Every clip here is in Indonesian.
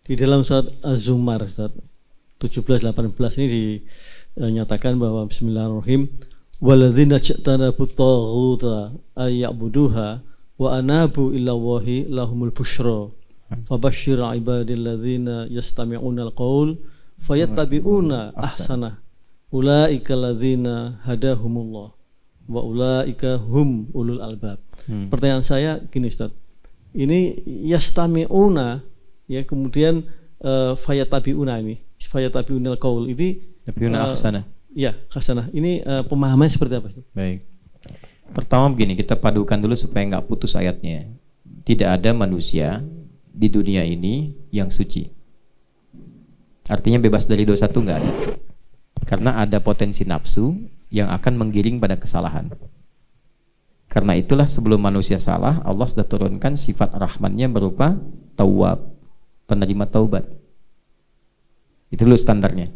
Di dalam surat Az-Zumar Ustaz 17-18 ini dinyatakan bahwa bismillahirrahmanirrahim waladzina ja'tanabu taghuta ayya'buduha wa anabu ilallahi lahumul busyra fabashshir ibadilladzina yastami'una al-qaul fayattabi'una ahsana ulaika alladzina hadahumullah wa ulaika hum ulul albab. Pertanyaan saya gini Ustaz, ini yastami'una ya, kemudian fayatabiuna ini fayatabiunal qaul ini tabiuna ahsana. Ya, hasanah. Ini pemahamannya seperti apa sih? Baik. Pertama begini, kita padukan dulu supaya nggak putus ayatnya. Tidak ada manusia di dunia ini yang suci. Artinya bebas dari dosa itu nggak ada. Karena ada potensi nafsu yang akan menggiring pada kesalahan. Karena itulah sebelum manusia salah, Allah sudah turunkan sifat rahmannya berupa tawwab, penerima taubat. Itu dulu standarnya.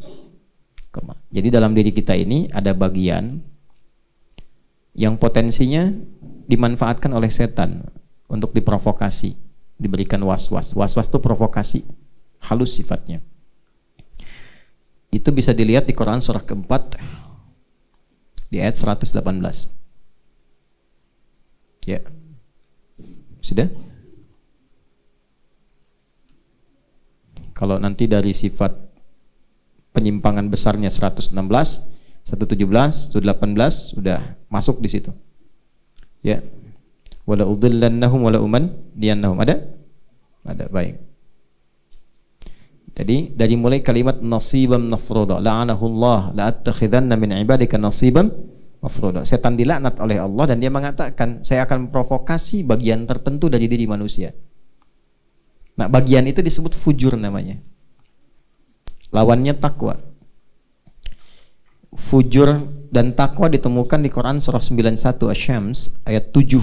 Jadi dalam diri kita ini ada bagian yang potensinya dimanfaatkan oleh setan untuk diprovokasi, diberikan was-was. Was-was itu provokasi, halus sifatnya. Itu bisa dilihat di Quran surah keempat di ayat 118. Ya. Sudah? Kalau nanti dari sifat penyimpangan besarnya 116, 117, 118 sudah masuk di situ. Ya. Wala udillannahum wala umanniyannahum. Ada? Ada, baik. Jadi dari mulai kalimat nasiban mafruḍa, la'anahullah la'attakhidanna min ibadika nasiban mafruḍa. Setan dilaknat oleh Allah dan dia mengatakan, saya akan memprovokasi bagian tertentu dari diri manusia. Nah, bagian itu disebut fujur namanya. Lawannya takwa. Fujur dan takwa ditemukan di Quran surah 91 Asy-Syams ayat 7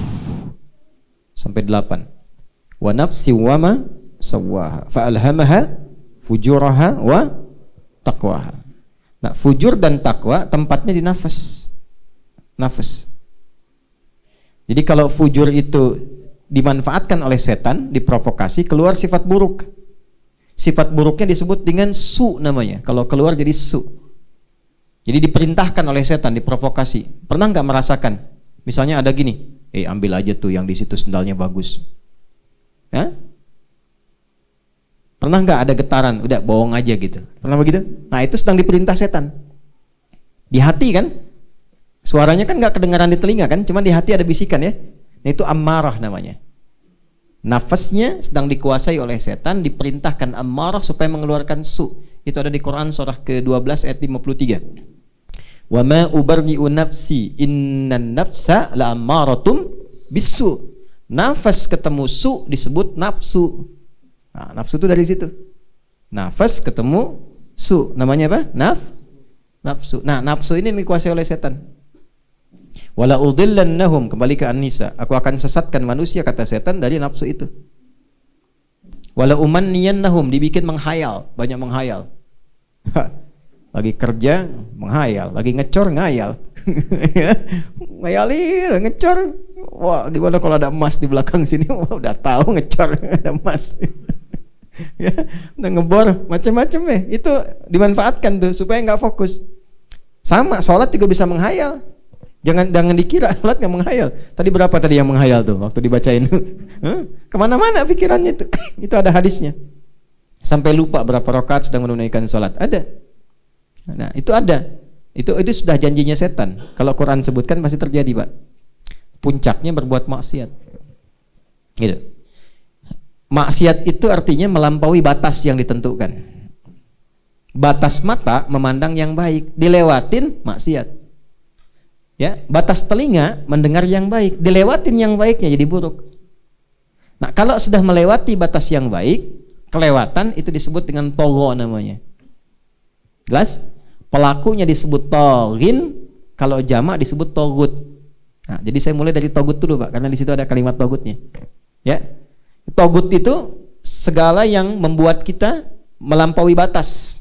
sampai 8. Wa nafsi wa ma sawwaha fa alhamaha fujuraha wa taqwaha. Nah, fujur dan takwa tempatnya di nafas. Nafas. Jadi kalau fujur itu dimanfaatkan oleh setan, diprovokasi, keluar sifat buruk. Sifat buruknya disebut dengan su namanya. Kalau keluar jadi su. Jadi diperintahkan oleh setan, diprovokasi. Pernah nggak merasakan? Misalnya ada gini, ambil aja tuh yang di situ sendalnya bagus. Ya? Pernah nggak ada getaran? Udah bohong aja gitu. Pernah begitu? Nah, itu sedang diperintah setan. Di hati kan? Suaranya kan nggak kedengaran di telinga kan? Cuma di hati ada bisikan ya. Nah, itu ammarah namanya. Nafasnya sedang dikuasai oleh setan, diperintahkan ammarah supaya mengeluarkan su. Itu ada di Quran surah ke-12 ayat 53. Wa ma ubarri'u nafsi innan nafsa la'ammaratum bisu. Nafas ketemu su disebut nafsu. Nah, nafsu itu dari situ. Nafas ketemu su, namanya apa? Nafsu. Nah, nafsu ini dikuasai oleh setan. Wala udillannahum, kembali ke An-Nisa, aku akan sesatkan manusia, kata setan, dari nafsu itu. Wala umanniyannahum, dibikin menghayal, banyak menghayal. Lagi kerja menghayal, lagi ngecor ngayal. Ngayalin, ngecor. Wah, gimana kalau ada emas di belakang sini? Wah, udah tahu ngecor ada emas. Ya, udah ngebor macam-macam nih. Itu dimanfaatkan tuh supaya nggak fokus. Sama, sholat juga bisa menghayal. Jangan dikira sholat nggak menghayal. Tadi berapa tadi yang menghayal tuh waktu dibacain? Kemana-mana pikirannya tuh. Itu ada hadisnya. Sampai lupa berapa rakaat sedang menunaikan sholat. Ada. Nah, itu ada. Itu sudah janjinya setan. Kalau Quran sebutkan pasti terjadi, Pak. Puncaknya berbuat maksiat. Gitu. Maksiat itu artinya melampaui batas yang ditentukan. Batas mata memandang yang baik, dilewatin maksiat. Ya, batas telinga mendengar yang baik, dilewatin yang baiknya jadi buruk. Nah, kalau sudah melewati batas yang baik, kelewatan, itu disebut dengan togo namanya. Jelas? Pelakunya disebut togin, kalau jamak disebut togut. Nah, jadi saya mulai dari togut dulu, Pak, karena di situ ada kalimat togutnya. Ya. Togut itu segala yang membuat kita melampaui batas.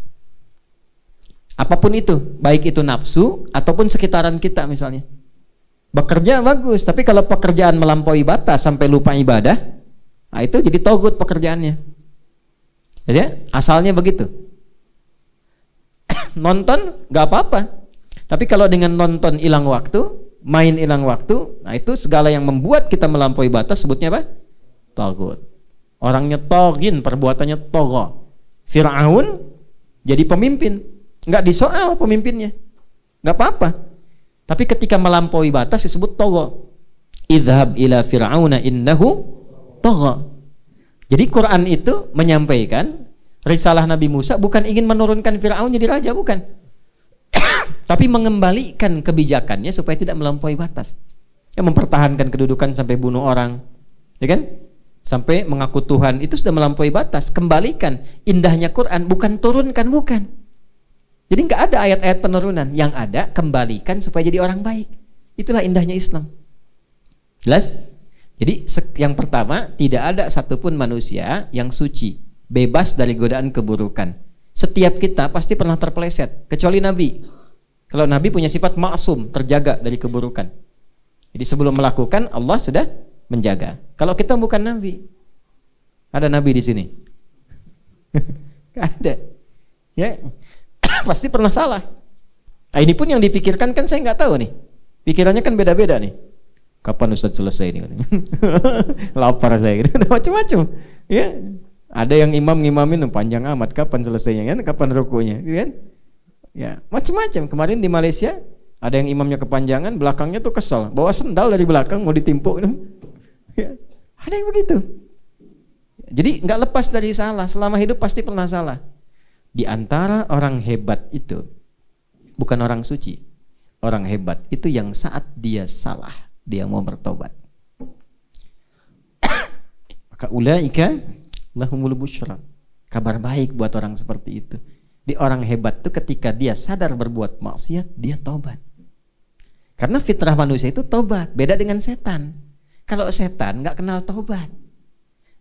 Apapun itu, baik itu nafsu ataupun sekitaran kita misalnya. Bekerja bagus, tapi kalau pekerjaan melampaui batas sampai lupa ibadah, nah itu jadi togut pekerjaannya. Ya, asalnya begitu. Nonton nggak apa-apa. Tapi kalau dengan nonton hilang waktu, main hilang waktu, nah itu segala yang membuat kita melampaui batas sebutnya apa? Tagut. Orangnya togin, perbuatannya togo. Fir'aun jadi pemimpin, nggak disoal pemimpinnya, nggak apa-apa. Tapi ketika melampaui batas disebut togo. Idhab ila fir'auna innahu togo. Jadi Quran itu menyampaikan risalah Nabi Musa bukan ingin menurunkan Fir'aun jadi raja, bukan. Tapi mengembalikan kebijakannya supaya tidak melampaui batas. Ya, mempertahankan kedudukan sampai bunuh orang, ya kan? Sampai mengaku Tuhan, itu sudah melampaui batas. Kembalikan. Indahnya Quran bukan turunkan, bukan. Jadi nggak ada ayat-ayat penurunan. Yang ada kembalikan supaya jadi orang baik. Itulah indahnya Islam. Jelas? Jadi yang pertama, tidak ada satupun manusia yang suci, bebas dari godaan keburukan. Setiap kita pasti pernah terpeleset, kecuali Nabi. Kalau Nabi punya sifat maksum, terjaga dari keburukan. Jadi sebelum melakukan, Allah sudah menjaga. Kalau kita bukan Nabi, ada Nabi di sini? Gak ada. Ya, pasti pernah salah. Nah, ini pun yang dipikirkan kan saya nggak tahu nih. Pikirannya kan beda-beda nih. Kapan Ustadz selesai ini? Lapar saya, macam-macam. Ya, ada yang imamin panjang amat. Kapan selesainya? Kan? Kapan rukunya? Kan? Ya, macam-macam. Kemarin di Malaysia ada yang imamnya kepanjangan, belakangnya tuh kesel, bawa sendal dari belakang mau ditimpuk. Ya, ada yang begitu. Jadi nggak lepas dari salah. Selama hidup pasti pernah salah. Di antara orang hebat itu bukan orang suci. Orang hebat itu yang saat dia salah, dia mau bertobat. Maka ulaika lahumul busyra. Kabar baik buat orang seperti itu. Di orang hebat itu ketika dia sadar berbuat maksiat, dia tobat. Karena fitrah manusia itu tobat, beda dengan setan. Kalau setan nggak kenal tobat.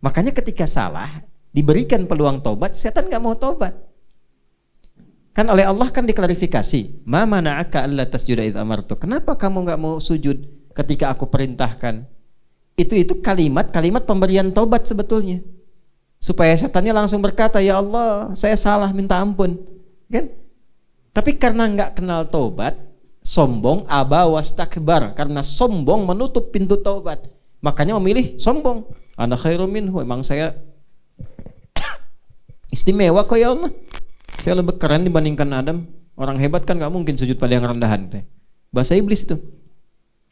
Makanya ketika salah, diberikan peluang tobat, setan nggak mau tobat. Kan oleh Allah kan diklarifikasi, ma mana'aka alla tasjuda idz amartu. Kenapa kamu nggak mau sujud ketika aku perintahkan? Itu kalimat pemberian tobat sebetulnya. Supaya setannya langsung berkata, ya Allah, saya salah, minta ampun. Kan? Tapi karena nggak kenal tobat, sombong, aba wastakbar. Karena sombong menutup pintu tobat, makanya memilih sombong. Ana khairum minhu, emang saya istimewa kok ya Allah. Saya lebih keren dibandingkan Adam. Orang hebat kan nggak mungkin sujud pada yang rendahan. Bahasa iblis itu.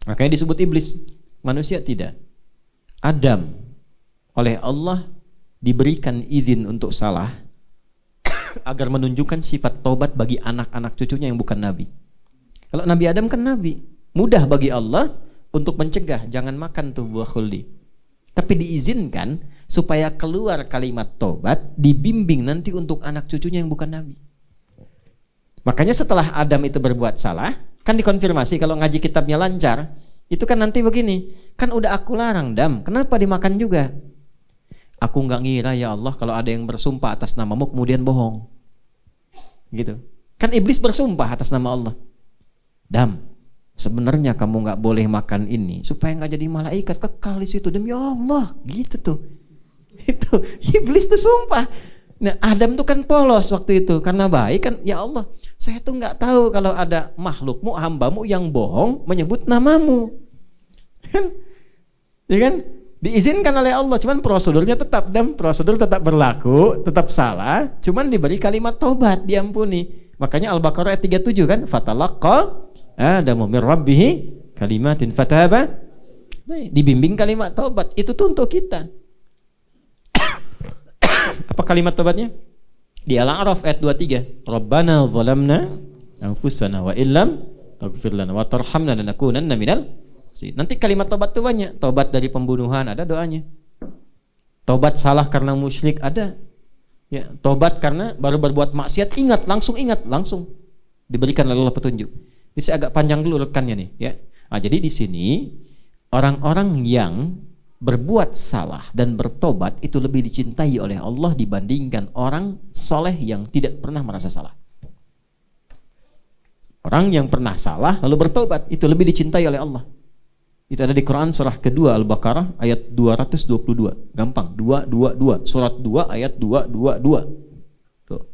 Makanya disebut iblis. Manusia tidak. Adam oleh Allah diberikan izin untuk salah agar menunjukkan sifat taubat bagi anak-anak cucunya yang bukan nabi. Kalau Nabi Adam kan nabi, mudah bagi Allah untuk mencegah jangan makan tuh buah khuldi. Tapi diizinkan supaya keluar kalimat taubat, dibimbing nanti untuk anak cucunya yang bukan nabi. Makanya setelah Adam itu berbuat salah, kan dikonfirmasi kalau ngaji kitabnya lancar, itu kan nanti begini, kan udah aku larang Dam, kenapa dimakan juga? Aku nggak ngira ya Allah kalau ada yang bersumpah atas namamu kemudian bohong. Gitu. Kan iblis bersumpah atas nama Allah. Dam, sebenarnya kamu nggak boleh makan ini supaya nggak jadi malaikat kekal di situ demi Allah. Gitu tuh. Itu iblis tuh sumpah. Nah, Adam tuh kan polos waktu itu karena baik kan, ya Allah, saya tuh nggak tahu kalau ada makhlukmu, hambamu yang bohong menyebut namamu. Kan? Ya kan? Diizinkan oleh Allah, cuman prosedurnya tetap prosedur tetap berlaku, tetap salah, cuman diberi kalimat taubat, diampuni. Makanya Al-Baqarah ayat 37 kan, fatalaqqa Adamu mir rabbih kalimatin fataba. Dibimbing kalimat taubat, itu tuh untuk kita. Apa kalimat taubatnya? Di Al-A'raf ayat 23, Rabbana zalamna anfusana wa illam taghfir lana wa tarhamna lanakunanna minal. Nanti kalimat tobat itu banyak. Tobat dari pembunuhan ada doanya. Tobat salah karena musyrik ada. Ya, tobat karena baru berbuat maksiat langsung diberikan oleh Allah petunjuk. Ini saya agak panjang dulu urutannya nih, ya. Nah, jadi di sini orang-orang yang berbuat salah dan bertobat itu lebih dicintai oleh Allah dibandingkan orang soleh yang tidak pernah merasa salah. Orang yang pernah salah lalu bertobat itu lebih dicintai oleh Allah. Itu ada di Quran surah kedua Al-Baqarah ayat 222. Gampang, 222. Surat 2 ayat 222. Tuh.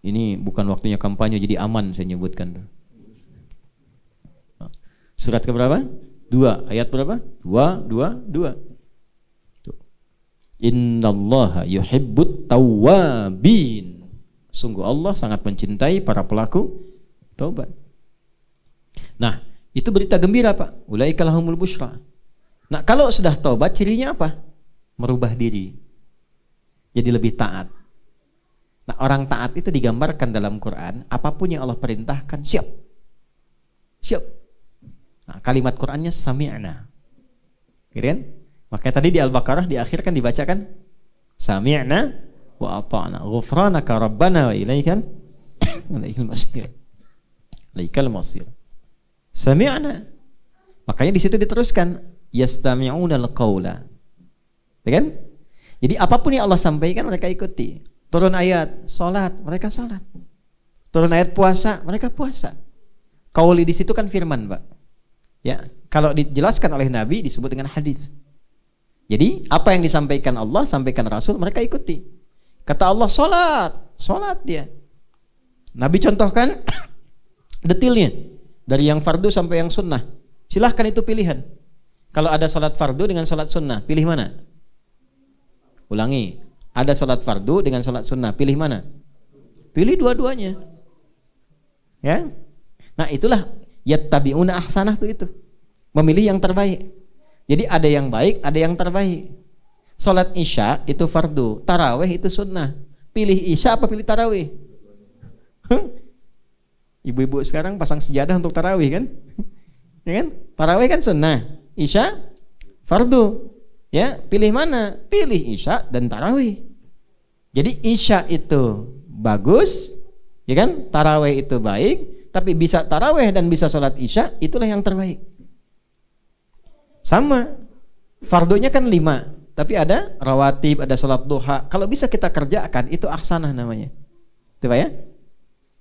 Ini bukan waktunya kampanye, jadi aman saya nyebutkan tuh. Surat ke berapa? 2 ayat berapa? 222. Tuh. Innallaha yuhibbut tawwabin. Sungguh Allah sangat mencintai para pelaku taubat. Nah, itu berita gembira, Pak. Ulaika lahumul busyra. Nah, kalau sudah taubat cirinya apa? Merubah diri. Jadi lebih taat. Nah, orang taat itu digambarkan dalam Quran, apapun yang Allah perintahkan, siap. Siap. Nah, kalimat Qurannya sami'na. Gitu kan? Makanya tadi di Al-Baqarah di akhir kan dibacakan sami'na wa ata'na. Ghufranaka rabbana wa ilaikal masir. Ilaikal masir. Sami'na. Makanya di situ diteruskan yastami'una al-qaula. Ya kan? Jadi apapun yang Allah sampaikan mereka ikuti. Turun ayat salat, mereka salat. Turun ayat puasa, mereka puasa. Qauli di situ kan firman, Pak. Ya, kalau dijelaskan oleh Nabi disebut dengan hadis. Jadi apa yang disampaikan Allah, sampaikan Rasul, mereka ikuti. Kata Allah salat, salat dia. Nabi contohkan detailnya. Dari yang fardu sampai yang sunnah. Silahkan itu pilihan. Kalau ada salat fardu dengan salat sunnah, pilih mana? Ulangi. Ada salat fardu dengan salat sunnah, pilih mana? Pilih dua-duanya. Ya. Nah, itulah yattabi'una ahsanah itu. Memilih yang terbaik. Jadi ada yang baik, ada yang terbaik. Salat Isya itu fardu, tarawih itu sunnah. Pilih Isya apa pilih tarawih? Ibu-ibu sekarang pasang sejadah untuk tarawih kan? Ya kan? Tarawih kan sunnah, Isya fardu. Ya, pilih mana? Pilih Isya dan tarawih. Jadi Isya itu bagus, ya kan? Tarawih itu baik, tapi bisa tarawih dan bisa sholat Isya, itulah yang terbaik. Sama, fardunya kan 5, tapi ada rawatib, ada sholat duha. Kalau bisa kita kerjakan, itu ahsanah namanya. Itu Pak ya?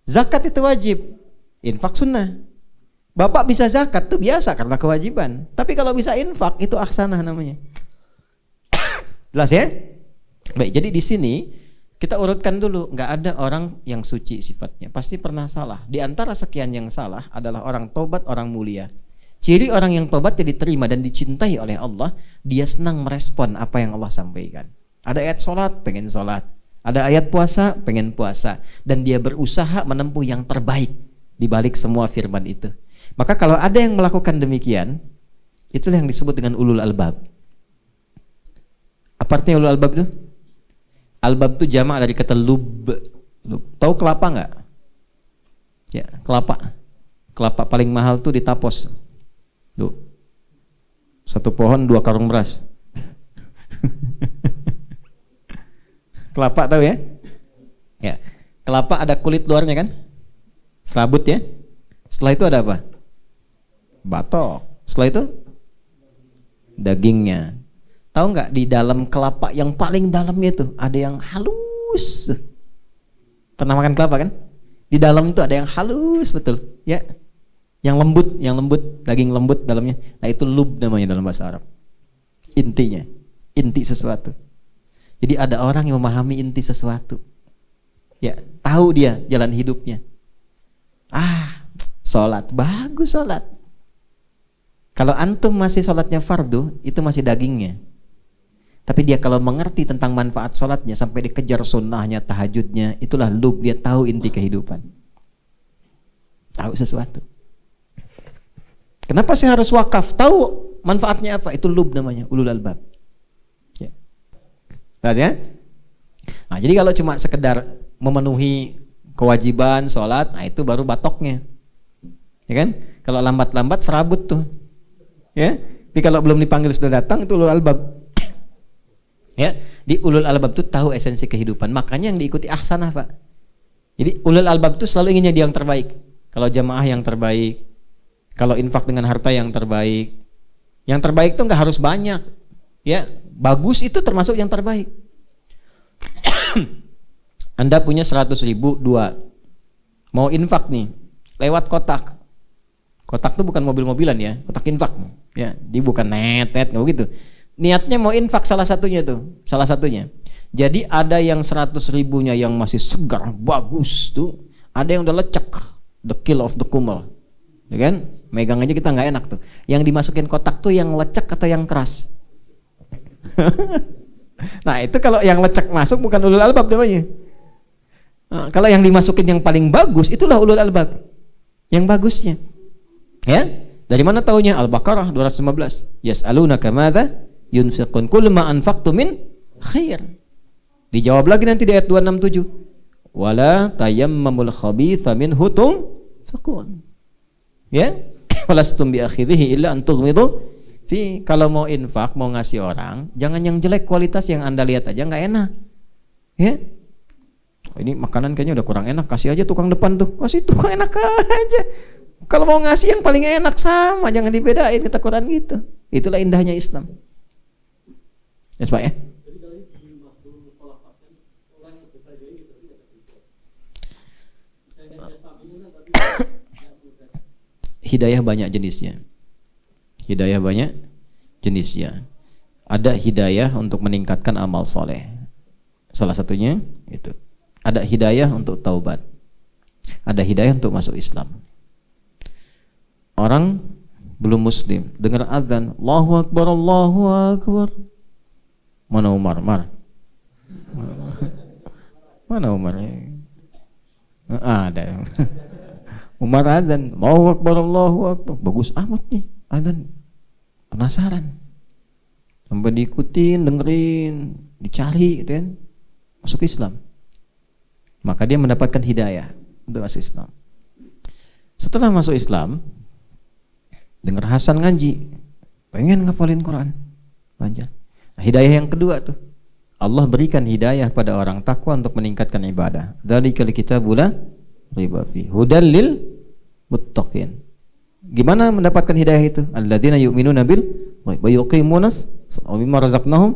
Zakat itu wajib, infak sunnah. Bapak bisa zakat itu biasa karena kewajiban. Tapi kalau bisa infak itu ahsanah namanya. Jelas ya? Baik, jadi di sini kita urutkan dulu, nggak ada orang yang suci sifatnya. Pasti pernah salah. Di antara sekian yang salah adalah orang tobat, orang mulia. Ciri orang yang tobat yang diterima dan dicintai oleh Allah, dia senang merespon apa yang Allah sampaikan. Ada ayat sholat, pengen sholat. Ada ayat puasa, pengen puasa. Dan dia berusaha menempuh yang terbaik di balik semua firman itu. Maka kalau ada yang melakukan demikian, itulah yang disebut dengan ulul albab. Apa artinya ulul albab itu? Albab itu jamak dari kata lub. Tahu kelapa nggak? Ya, kelapa. Kelapa paling mahal tuh di Tapos. Tuh. Satu pohon 2 karung beras. Kelapa tahu ya? Ya. Kelapa ada kulit luarnya kan? Serabut ya. Setelah itu ada apa? Batok. Setelah itu dagingnya. Tahu nggak di dalam kelapa yang paling dalamnya itu ada yang halus. Pernah makan kelapa kan? Di dalam itu ada yang halus betul, ya. Yang lembut, daging lembut dalamnya. Nah itu lub namanya dalam bahasa Arab. Intinya, inti sesuatu. Jadi ada orang yang memahami inti sesuatu. Ya, tahu dia jalan hidupnya. Sholat, bagus sholat. Kalau antum masih sholatnya fardu, itu masih dagingnya. Tapi dia kalau mengerti tentang manfaat sholatnya sampai dikejar sunnahnya, tahajudnya, itulah lub, dia tahu inti kehidupan. Tahu sesuatu. Kenapa saya harus wakaf? Tahu manfaatnya apa? Itu lub namanya, ulul albab. Ya. Ya? Nah, jadi kalau cuma sekedar memenuhi kewajiban sholat, nah itu baru batoknya. Ya kan? Kalau lambat-lambat serabut tuh. Ya. Tapi kalau belum dipanggil sudah datang, itu ulul albab. Ya, di ulul albab itu tahu esensi kehidupan. Makanya yang diikuti ahsanah, Pak. Jadi ulul albab itu selalu inginnya dia yang terbaik. Kalau jamaah yang terbaik, kalau infak dengan harta yang terbaik. Yang terbaik itu nggak harus banyak. Ya, bagus itu termasuk yang terbaik. Anda punya 100.000, 2. Mau infak nih, lewat kotak Kotak tuh bukan mobil-mobilan ya, kotak infak. Ya, dia bukan net-net nggak begitu. Niatnya mau infak salah satunya tuh, salah satunya. Jadi ada yang 100.000-nya yang masih segar, bagus tuh. Ada yang udah lecek, the kill of the kumel. Ya kan? Megang aja kita nggak enak tuh. Yang dimasukin kotak tuh yang lecek atau yang keras? Nah itu kalau yang lecek masuk bukan ulul albab namanya. Nah, kalau yang dimasukin yang paling bagus itulah ulul albab. Yang bagusnya. Ya? Dari mana taunya? Al-Baqarah 215. Yas'alunaka madza yunfiqun qul ma anfaqtum min khair. Dijawab lagi nanti di ayat 267. Wala tayammamul khabitha minhu tunfiqun. Ya? Walastum bi akhidhihi illa an tughmidu fi. Kalau mau infak, mau ngasih orang, jangan yang jelek kualitas, yang Anda lihat aja nggak enak. Ya? Oh, ini makanan kayaknya udah kurang enak, kasih aja tukang depan tuh. Kasih tukang enak aja. Kalau mau ngasih yang paling enak sama, jangan dibedain, kata Quran gitu. Itulah indahnya Islam. Yes, Pak ya? Hidayah banyak jenisnya. Hidayah banyak jenisnya. Ada hidayah untuk meningkatkan amal soleh. Salah satunya itu. Ada hidayah untuk taubat. Ada hidayah untuk masuk Islam. Orang belum muslim, dengar azan, Allahu Akbar, Allahu Akbar. Mana Umar? Mana Umar? Ada. Umar azan, Allahu Akbar, Allahu Akbar. Bagus amat nih azan. Penasaran. Sampai diikutin, dengerin, dicari gitu kan. Masuk Islam. Maka dia mendapatkan hidayah untuk masuk Islam. Setelah masuk Islam, dengar Hasan ngaji, pengen ngapalin Quran, belajar. Nah, hidayah yang kedua tuh, Allah berikan hidayah pada orang takwa untuk meningkatkan ibadah. Dzalikal kitabu la raiba fi hudal lil muttaqin. Gimana mendapatkan hidayah itu? Alladzina yu'minuna bil wa yuqimunas wa mimma razaqnahum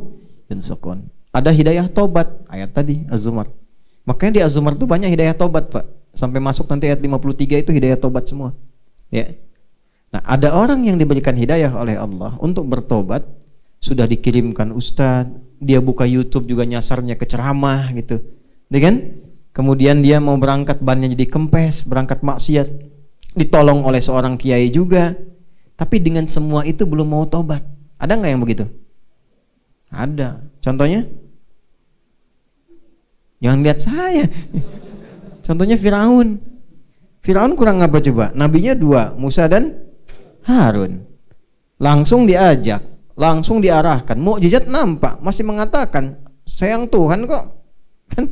yunfiqun. Ada hidayah tobat, ayat tadi Az-Zumar. Makanya di Az-Zumar itu banyak hidayah tobat, Pak. Sampai masuk nanti ayat 53 itu hidayah tobat semua. Ya. Nah, ada orang yang diberikan hidayah oleh Allah untuk bertobat, sudah dikirimkan ustadz, dia buka YouTube juga nyasarnya ke ceramah gitu. Ya kan? Kemudian dia mau berangkat bannya jadi kempes, berangkat maksiat, ditolong oleh seorang kiai juga. Tapi dengan semua itu belum mau tobat. Ada nggak yang begitu? Ada. Contohnya? Jangan lihat saya. Contohnya Firaun. Firaun kurang apa coba? Nabinya 2, Musa dan Harun. Langsung diajak, langsung diarahkan. Mukjizat nampak, masih mengatakan, sayang Tuhan kok. Kan?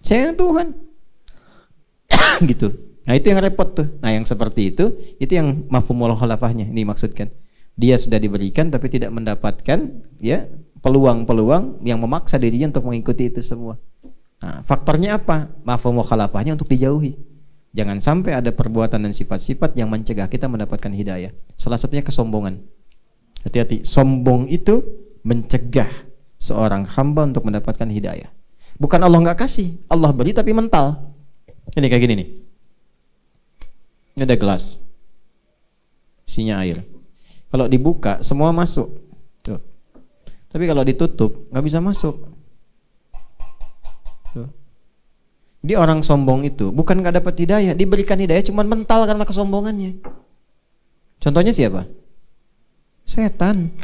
Sayang Tuhan. Gitu. Nah, itu yang repot tuh. Nah, yang seperti itu yang mafhumul khalafahnya. Ini maksudkan. Dia sudah diberikan tapi tidak mendapatkan ya peluang-peluang yang memaksa dirinya untuk mengikuti itu semua. Nah, faktornya apa? Mafhumul khalafahnya untuk dijauhi. Jangan sampai ada perbuatan dan sifat-sifat yang mencegah kita mendapatkan hidayah. Salah satunya kesombongan. Hati-hati, sombong itu mencegah seorang hamba untuk mendapatkan hidayah. Bukan Allah nggak kasih, Allah beri tapi mental. Ini kayak gini nih. Ini ada gelas, isinya air. Kalau dibuka semua masuk. Tuh. Tapi kalau ditutup nggak bisa masuk. Tuh. Dia orang sombong itu bukan nggak dapat hidayah, diberikan hidayah cuman mental karena kesombongannya. Contohnya siapa? Setan.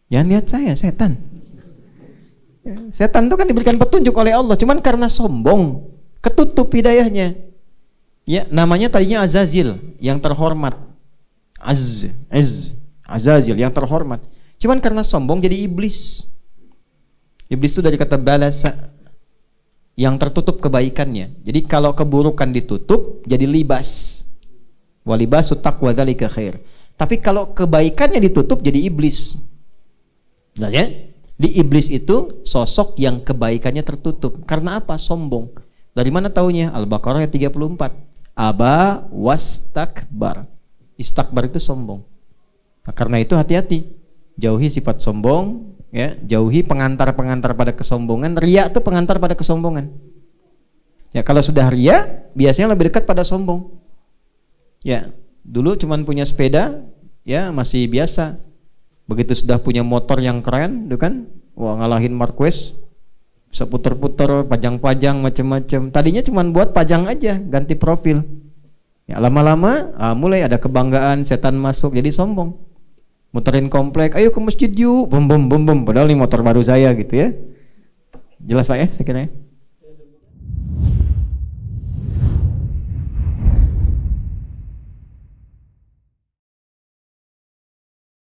Jangan lihat saya, setan. Setan itu kan diberikan petunjuk oleh Allah, cuman karena sombong ketutup hidayahnya. Ya, namanya tadinya Azazil, yang terhormat. Azazil yang terhormat. Cuman karena sombong jadi iblis. Iblis itu dari kata balasa, yang tertutup kebaikannya. Jadi kalau keburukan ditutup jadi libas. Walibasut taqwa dzalika khair. Tapi kalau kebaikannya ditutup jadi iblis. Nah, ya? Di iblis itu sosok yang kebaikannya tertutup. Karena apa? Sombong. Dari mana taunya? Al-Baqarah ayat 34. Aba wastakbar. Istakbar itu sombong. Nah, karena itu hati-hati. Jauhi sifat sombong, ya, jauhi pengantar-pengantar pada kesombongan. Riya itu pengantar pada kesombongan. Ya, kalau sudah riya, biasanya lebih dekat pada sombong. Ya. Dulu cuman punya sepeda, ya masih biasa. Begitu sudah punya motor yang keren, itu kan, wah ngalahin Marquez, bisa puter-puter, pajang-pajang macam-macam. Tadinya cuman buat pajang aja, ganti profil. Ya lama-lama, mulai ada kebanggaan, setan masuk, jadi sombong. Muterin komplek, ayo ke masjid yuk, bum bum bum bum. Padahal ini motor baru saya gitu ya. Jelas Pak ya, saya kira ya.